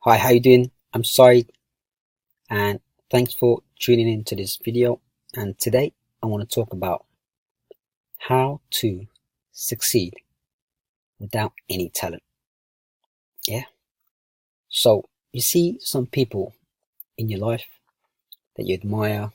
Hi, how you doing? I'm Saeed, and thanks for tuning into this video. And today I want to talk about how to succeed without any talent. Yeah. So you see some people in your life that you admire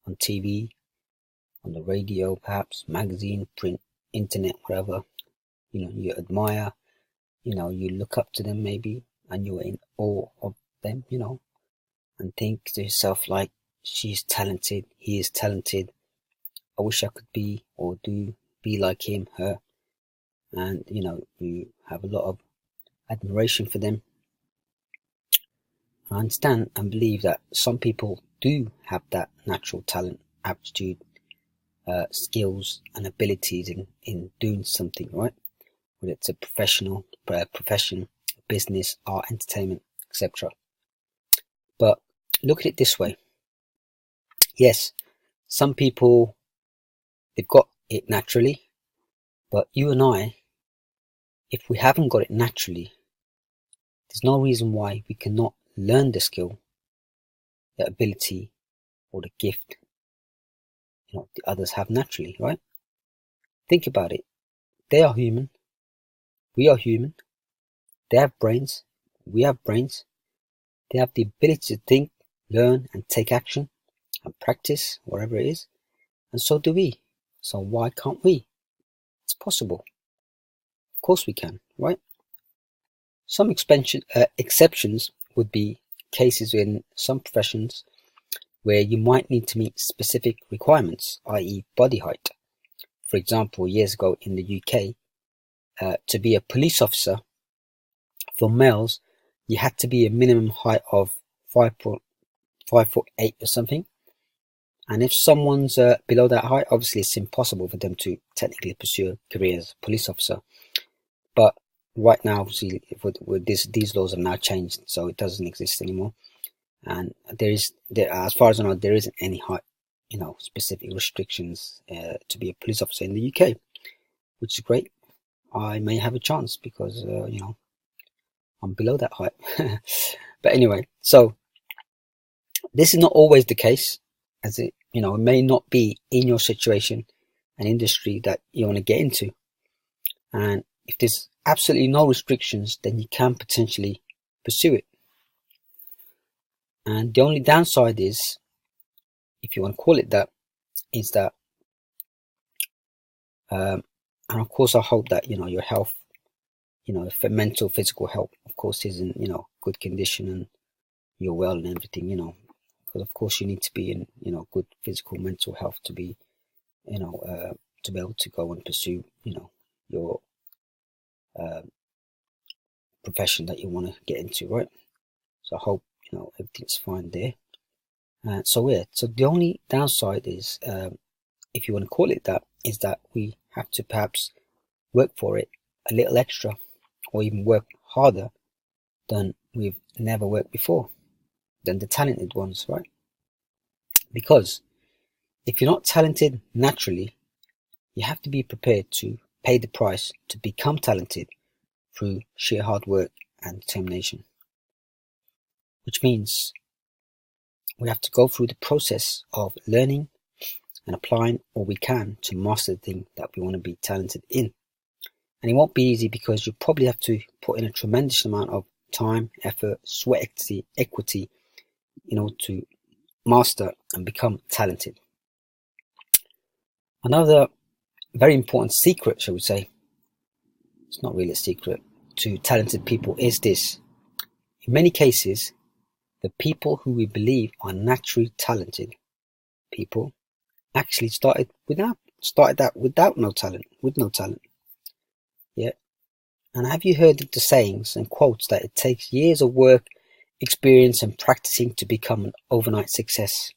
on TV, on the radio, perhaps magazine, print, internet, whatever. You admire. You look up to them maybe, and you're in awe of them. And think to yourself like, she's talented, he is talented. I wish I could be or be like him, her. And you have a lot of admiration for them. I understand and believe that some people do have that natural talent, aptitude, skills, and abilities in doing something, right? Whether it's a profession, business, art, entertainment, etc. But look at it this way. Yes, some people, they've got it naturally, but you and I, if we haven't got it naturally, there's no reason why we cannot learn the skill, the ability, or the gift the others have naturally, right? Think about it. They are human. We are human. They have brains. We have brains. They have the ability to think, learn, and take action and practice, whatever it is. And so do we. So why can't we? It's possible. Of course we can, right? Some exceptions would be cases in some professions where you might need to meet specific requirements, i.e. body height. For example, years ago in the UK, to be a police officer, for males, you had to be a minimum height of 5'8" or something. And if someone's below that height, obviously it's impossible for them to technically pursue a career as a police officer. But right now, obviously, with these laws have now changed, so it doesn't exist anymore. And as far as I know, there isn't any height, specific restrictions to be a police officer in the UK, which is great. I may have a chance because I'm below that height. But anyway, so this is not always the case, as it may not be in your situation and industry that you want to get into. And if there's absolutely no restrictions, then you can potentially pursue it. And the only downside is, if you want to call it that, is that, and of course I hope that, your health, mental, physical health, of course, is in, good condition and you're well and everything, because of course you need to be in, good physical, mental health to be, to be able to go and pursue, your profession that you want to get into, right? So I hope, everything's fine there. So the only downside is, if you want to call it that, is that we have to perhaps work for it a little extra, or even work harder than we've never worked before, than the talented ones, right? Because if you're not talented naturally, you have to be prepared to pay the price to become talented through sheer hard work and determination. Which means we have to go through the process of learning and applying all we can to master the thing that we want to be talented in. And it won't be easy because you probably have to put in a tremendous amount of time, effort, sweat equity, to master and become talented. Another very important secret, shall we say, it's not really a secret, to talented people is this. In many cases, the people who we believe are naturally talented people actually started that without no talent, with no talent. Yeah. And have you heard of the sayings and quotes that it takes years of work, experience, and practicing to become an overnight success?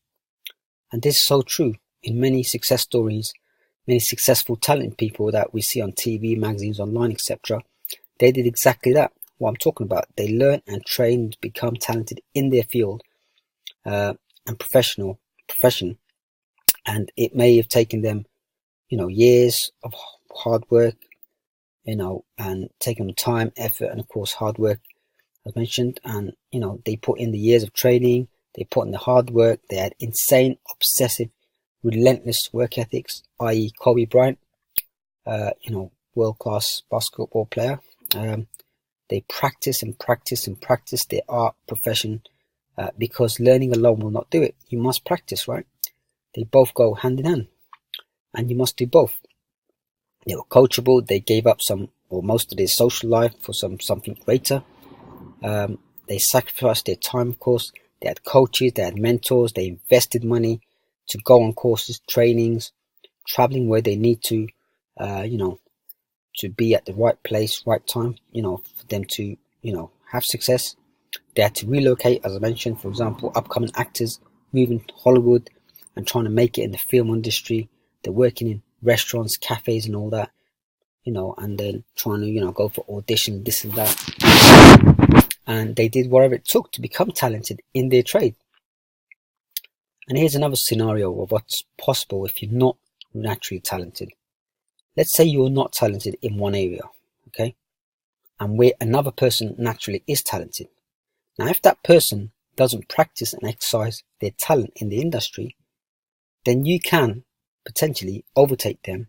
And this is so true in many success stories, many successful talented people that we see on TV, magazines, online, etc. They did exactly that. What I'm talking about. They learn and train to become talented in their field and profession. And it may have taken them, years of hard work, and taken them time, effort, and of course hard work as mentioned, and they put in the years of training, they put in the hard work, they had insane, obsessive, relentless work ethics, i.e. Kobe Bryant, world-class basketball player. They practice and practice and practice their art profession because learning alone will not do it. You must practice, right? They both go hand in hand, and you must do both. They were coachable. They gave up some or most of their social life for something greater. They sacrificed their time, of course. They had coaches, they had mentors, they invested money to go on courses, trainings, traveling where they need to, to be at the right place, right time, for them to, have success. They had to relocate, as I mentioned, for example, upcoming actors moving to Hollywood and trying to make it in the film industry. They're working in restaurants, cafes and all that, and then trying to, go for auditions, this and that. And they did whatever it took to become talented in their trade. And here's another scenario of what's possible if you're not naturally talented. Let's say you're not talented in one area, okay? And where another person naturally is talented. Now, if that person doesn't practice and exercise their talent in the industry, then you can potentially overtake them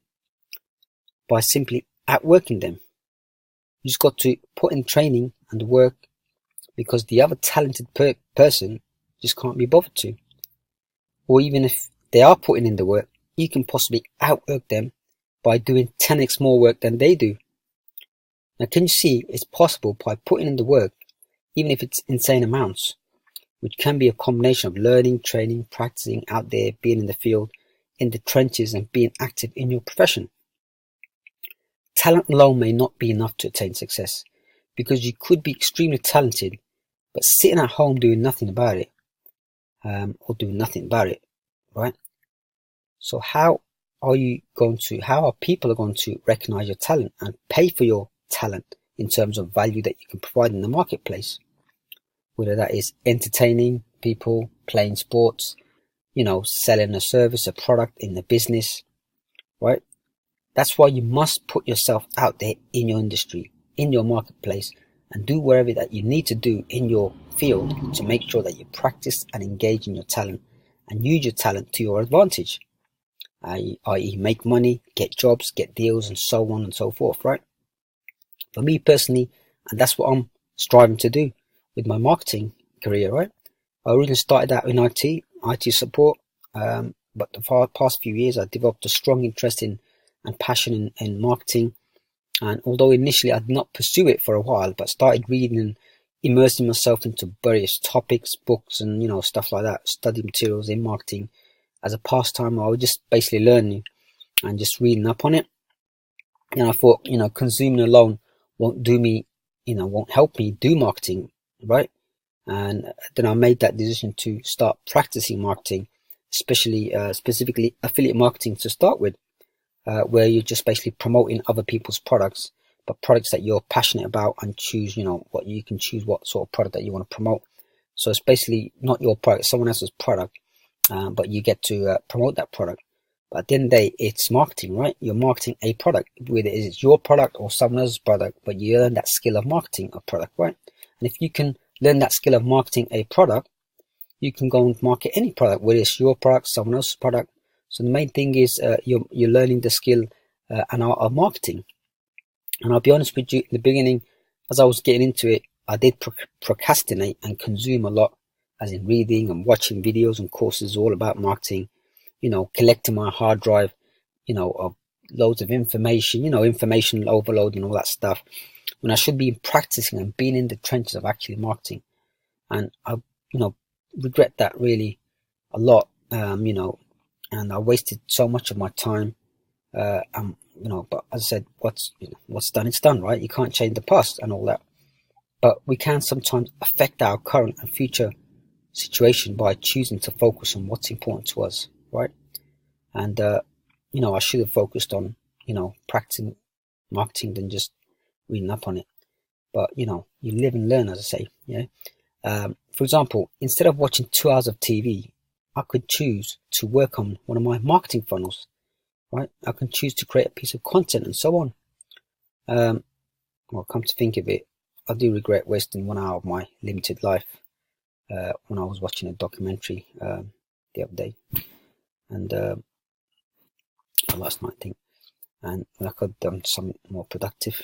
by simply outworking them. You just got to put in training and work because the other talented person just can't be bothered to. Or even if they are putting in the work, you can possibly outwork them by doing 10x more work than they do. Now, can you see it's possible by putting in the work, even if it's insane amounts, which can be a combination of learning, training, practicing out there, being in the field, in the trenches, and being active in your profession. Talent alone may not be enough to attain success, because you could be extremely talented, but sitting at home doing nothing about it, right? So how are people going to recognize your talent and pay for your talent in terms of value that you can provide in the marketplace? Whether that is entertaining people, playing sports, selling a service, a product in the business, right? That's why you must put yourself out there in your industry, in your marketplace, and do whatever that you need to do in your field to make sure that you practice and engage in your talent and use your talent to your advantage, i.e. make money, get jobs, get deals, and so on and so forth, right? For me personally, and that's what I'm striving to do with my marketing career, right? I originally started out in IT support, but the past few years I developed a strong interest in and passion in marketing. And although initially I did not pursue it for a while, but started reading and immersing myself into various topics, books, and stuff like that, study materials in marketing as a pastime. I was just basically learning and just reading up on it. And I thought, consuming alone won't help me do marketing, right? And then I made that decision to start practicing marketing, especially specifically affiliate marketing to start with. Where you're just basically promoting other people's products, but products that you're passionate about, and choose, what sort of product that you want to promote. So it's basically not your product, someone else's product, but you get to promote that product. But at the end of the day, it's marketing, right? You're marketing a product, whether it's your product or someone else's product, but you learn that skill of marketing a product, right? And if you can learn that skill of marketing a product, you can go and market any product, whether it's your product, someone else's product. So the main thing is you're learning the skill and art of marketing. And I'll be honest with you, in the beginning, as I was getting into it, I did procrastinate and consume a lot, as in reading and watching videos and courses all about marketing, collecting my hard drive, of loads of information, information overload and all that stuff, when I should be practicing and being in the trenches of actually marketing. And I, regret that really a lot, and I wasted so much of my time, but as I said, what's done, it's done, right? You can't change the past and all that, but we can sometimes affect our current and future situation by choosing to focus on what's important to us, right? And, I should have focused on, practicing marketing than just reading up on it. But, you live and learn, as I say, yeah. For example, instead of watching 2 hours of TV, I could choose to work on one of my marketing funnels, right? I can choose to create a piece of content and so on. Come to think of it, I do regret wasting 1 hour of my limited life when I was watching a documentary the other day, and last night, I think, and I could have done something more productive.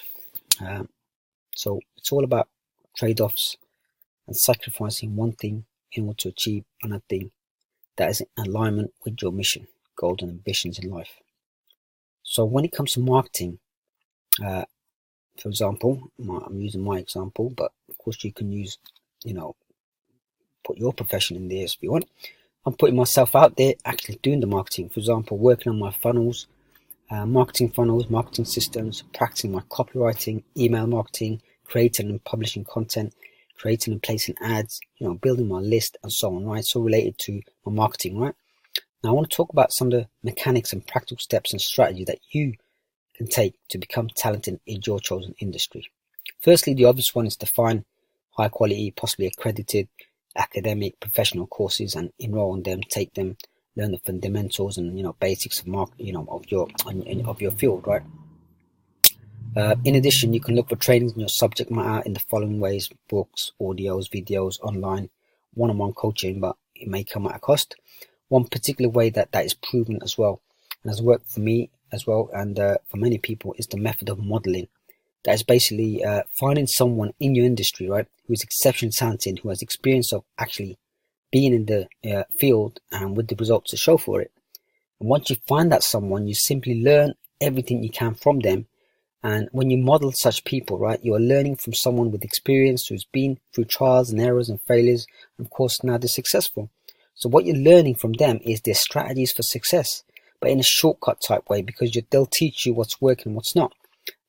So it's all about trade-offs and sacrificing one thing in order to achieve another thing that is in alignment with your mission, goals, and ambitions in life. So when it comes to marketing, for example, I'm using my example, but of course you can use, put your profession in there if you want. I'm putting myself out there, actually doing the marketing. For example, working on my funnels, marketing systems, practicing my copywriting, email marketing, creating and publishing content, creating and placing ads, building my list and so on, right? So related to my marketing, right? Now I want to talk about some of the mechanics and practical steps and strategy that you can take to become talented in your chosen industry. Firstly, the obvious one is to find high quality, possibly accredited academic professional courses and enroll on them, take them, learn the fundamentals and basics of of your field, right? In addition, you can look for trainings in your subject matter in the following ways: books, audios, videos, online, one-on-one coaching, but it may come at a cost. One particular way that is proven as well, and has worked for me as well, and for many people, is the method of modeling. That is basically finding someone in your industry, right, who is exceptionally talented, who has experience of actually being in the field and with the results to show for it. And once you find that someone, you simply learn everything you can from them. And when you model such people, right, you are learning from someone with experience who's been through trials and errors and failures. And of course, now they're successful. So what you're learning from them is their strategies for success, but in a shortcut type way, because they'll teach you what's working and what's not.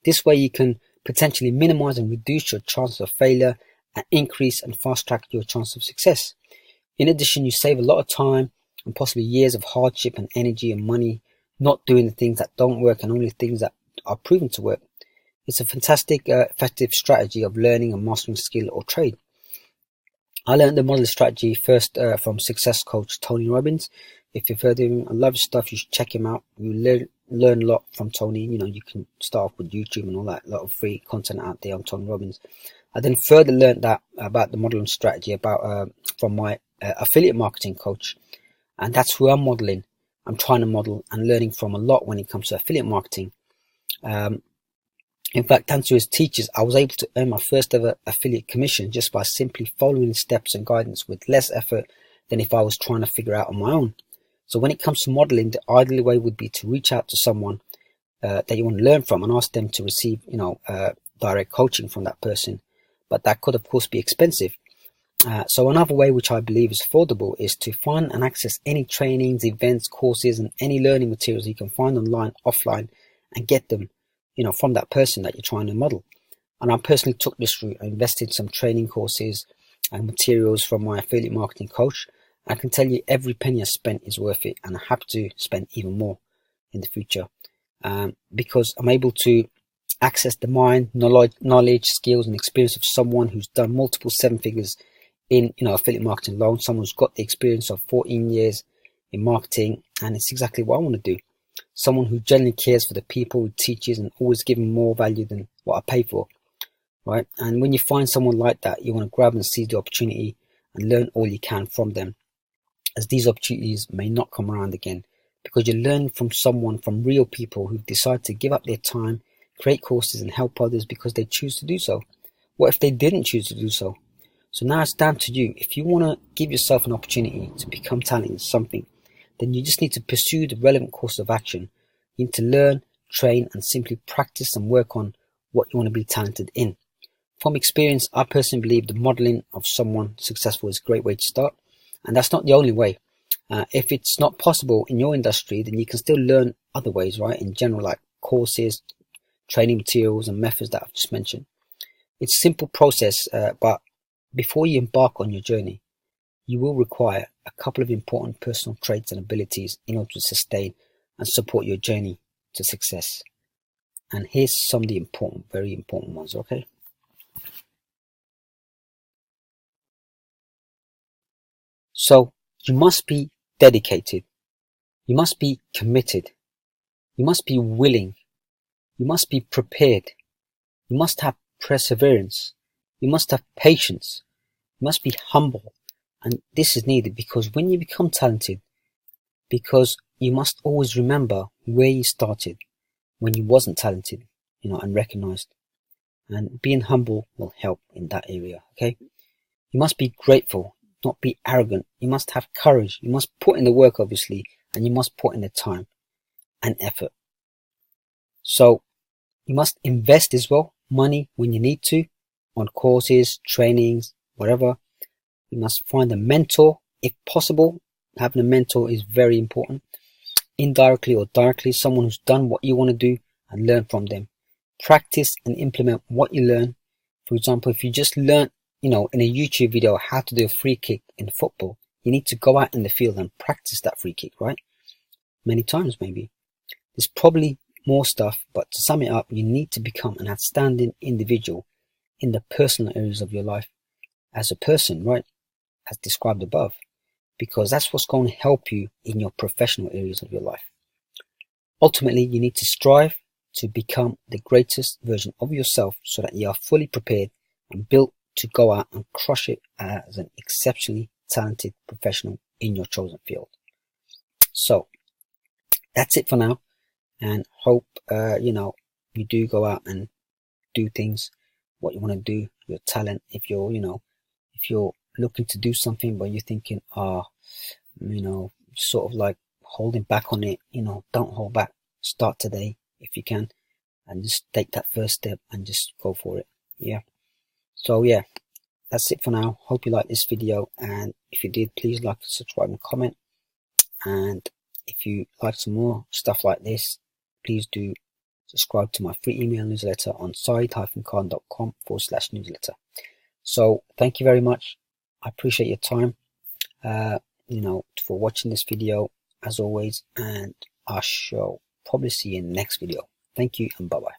This way you can potentially minimize and reduce your chances of failure and increase and fast track your chance of success. In addition, you save a lot of time and possibly years of hardship and energy and money not doing the things that don't work and only things that are proven to work. It's a fantastic, effective strategy of learning and mastering skill or trade. I learned the model strategy first from success coach Tony Robbins. If you've heard of him, I love his stuff. You should check him out. You learn a lot from Tony. You can start off with YouTube and all that. A lot of free content out there on Tony Robbins. I then further learned that about the modeling strategy from my affiliate marketing coach, and that's who I'm modeling. I'm trying to model and learning from a lot when it comes to affiliate marketing. In fact, thanks to his teachers, I was able to earn my first ever affiliate commission just by simply following steps and guidance with less effort than if I was trying to figure out on my own. So when it comes to modeling, the ideal way would be to reach out to someone that you want to learn from and ask them to receive, direct coaching from that person. But that could, of course, be expensive. So another way which I believe is affordable is to find and access any trainings, events, courses, and any learning materials you can find online, offline, and get them, from that person that you're trying to model. And I personally took this route. I invested in some training courses and materials from my affiliate marketing coach. I can tell you every penny I spent is worth it, and I have to spend even more in the future because I'm able to access the mind, knowledge, skills, and experience of someone who's done multiple seven figures in affiliate marketing alone. Someone who's got the experience of 14 years in marketing, and it's exactly what I want to do. Someone who genuinely cares for the people, who teaches, and always giving more value than what I pay for, right? And when you find someone like that, you want to grab and seize the opportunity and learn all you can from them, as these opportunities may not come around again, because you're learning from real people who've decided to give up their time, create courses, and help others because they choose to do so. What if they didn't choose to do so? So now it's down to you. If you want to give yourself an opportunity to become talented in something, then you just need to pursue the relevant course of action. You need to learn, train, and simply practice and work on what you want to be talented in. From experience, I personally believe the modeling of someone successful is a great way to start. And that's not the only way. If it's not possible in your industry, then you can still learn other ways, right? In general, like courses, training materials, and methods that I've just mentioned. It's a simple process, but before you embark on your journey, you will require a couple of important personal traits and abilities in order to sustain and support your journey to success. And here's some of the important, very important ones, okay? So you must be dedicated. You must be committed. You must be willing. You must be prepared. You must have perseverance. You must have patience. You must be humble. And this is needed because when you become talented, because you must always remember where you started when you wasn't talented, and recognized. And being humble will help in that area, okay? You must be grateful, not be arrogant. You must have courage. You must put in the work, obviously, and you must put in the time and effort. So you must invest as well, money when you need to, on courses, trainings, whatever. You must find a mentor if possible. Having a mentor is very important. Indirectly or directly, someone who's done what you want to do and learn from them. Practice and implement what you learn. For example, if you just learn, in a YouTube video how to do a free kick in football, you need to go out in the field and practice that free kick, right? Many times maybe. There's probably more stuff, but to sum it up, you need to become an outstanding individual in the personal areas of your life as a person, right? As described above, because that's what's going to help you in your professional areas of your life. Ultimately, you need to strive to become the greatest version of yourself so that you are fully prepared and built to go out and crush it as an exceptionally talented professional in your chosen field. So that's it for now, and hope you do go out and do things what you want to do, your talent. If you're looking to do something but you're thinking, sort of like holding back on it, don't hold back. Start today if you can, and just take that first step and just go for it. Yeah. So yeah, that's it for now. Hope you liked this video, and if you did, please like, subscribe and comment. And if you like some more stuff like this, please do subscribe to my free email newsletter on saeed-khan.com/newsletter. So thank you very much. I appreciate your time, for watching this video as always, and I shall probably see you in the next video. Thank you and bye bye.